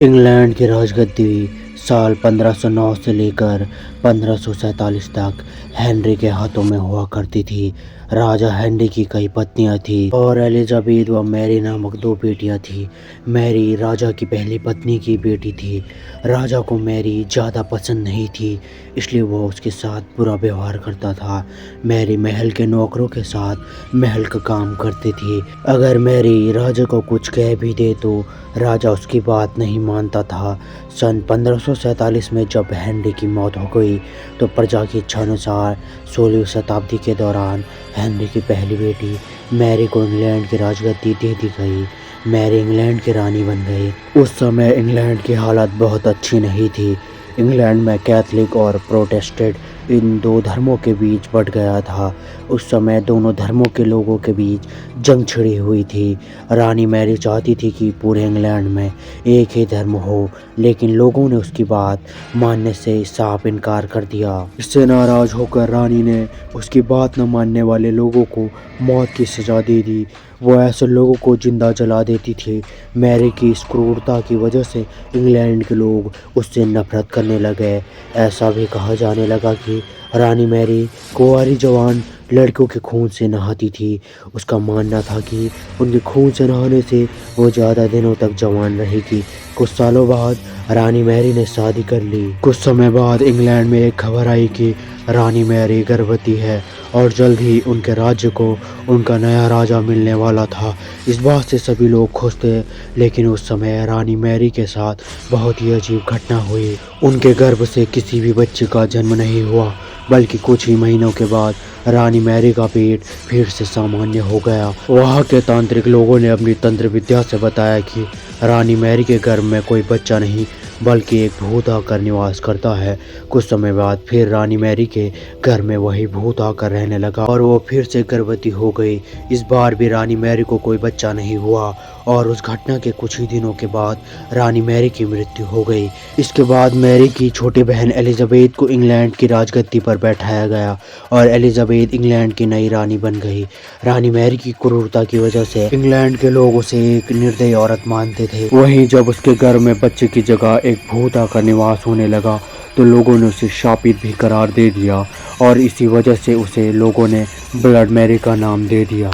England की राजगद्दी साल 1509 से लेकर 1547 तक हेनरी के हाथों में हुआ करती थी। राजा हेनरी की कई पत्नियां थीं और एलिजाबेथ व मैरी नामक दो बेटियां थीं। मैरी राजा की पहली पत्नी की बेटी थी। राजा को मैरी ज़्यादा पसंद नहीं थी, इसलिए वो उसके साथ बुरा व्यवहार करता था। मैरी महल के नौकरों के साथ महल का काम करती थी। अगर मैरी राजा को कुछ कह भी दे तो राजा उसकी बात नहीं मानता था। सन 1547 में जब हेनरी की मौत हो गई तो प्रजा की इच्छानुसार 16वीं शताब्दी के दौरान हेनरी की पहली बेटी मैरी को इंग्लैंड की राजगद्दी दे दी गई। मैरी इंग्लैंड की रानी बन गई। उस समय इंग्लैंड की हालत बहुत अच्छी नहीं थी। इंग्लैंड में कैथलिक और प्रोटेस्टेंट इन दो धर्मों के बीच बंट गया था। उस समय दोनों धर्मों के लोगों के बीच जंग छिड़ी हुई थी। रानी मैरी चाहती थी कि पूरे इंग्लैंड में एक ही धर्म हो, लेकिन लोगों ने उसकी बात मानने से साफ इनकार कर दिया। इससे नाराज होकर रानी ने उसकी बात न मानने वाले लोगों को मौत की सजा दे दी। वो ऐसे लोगों को जिंदा जला देती थी। मैरी की इस क्रूरता की वजह से इंग्लैंड के लोग उससे नफरत करने लगे। ऐसा भी कहा जाने लगा कि रानी मैरी कुंवारी जवान लड़कों के खून से नहाती थी। उसका मानना था कि उनके खून से नहाने से वो ज़्यादा दिनों तक जवान रहेगी। कुछ सालों बाद रानी मैरी ने शादी कर ली। कुछ समय बाद इंग्लैंड में एक खबर आई कि रानी मैरी गर्भवती है और जल्द ही उनके राज्य को उनका नया राजा मिलने वाला था। इस बात से सभी लोग खुश थे, लेकिन उस समय रानी मैरी के साथ बहुत ही अजीब घटना हुई। उनके गर्भ से किसी भी बच्चे का जन्म नहीं हुआ, बल्कि कुछ ही महीनों के बाद रानी मैरी का पेट फिर से सामान्य हो गया। वहाँ के तांत्रिक लोगों ने अपनी तंत्र विद्या से बताया कि रानी मैरी के गर्भ में कोई बच्चा नहीं, बल्कि एक भूत आकर निवास करता है। कुछ समय बाद फिर रानी मैरी के घर में वही भूत आकर रहने लगा और वो फिर से गर्भवती हो गई। इस बार भी रानी मैरी को कोई बच्चा नहीं हुआ और उस घटना के कुछ ही दिनों के बाद रानी मैरी की मृत्यु हो गई। इसके बाद मैरी की छोटी बहन एलिजाबेथ को इंग्लैंड की राजगद्दी पर बैठाया गया और एलिजाबेथ इंग्लैंड की नई रानी बन गई। रानी मैरी की क्रूरता की वजह से इंग्लैंड के लोग उसे एक निर्दयी औरत मानते थे। वहीं जब उसके घर में बच्चे की जगह एक भूत आकर निवास होने लगा तो लोगों ने उसे शापित भी करार दे दिया और इसी वजह से उसे लोगों ने ब्लड मैरी का नाम दे दिया।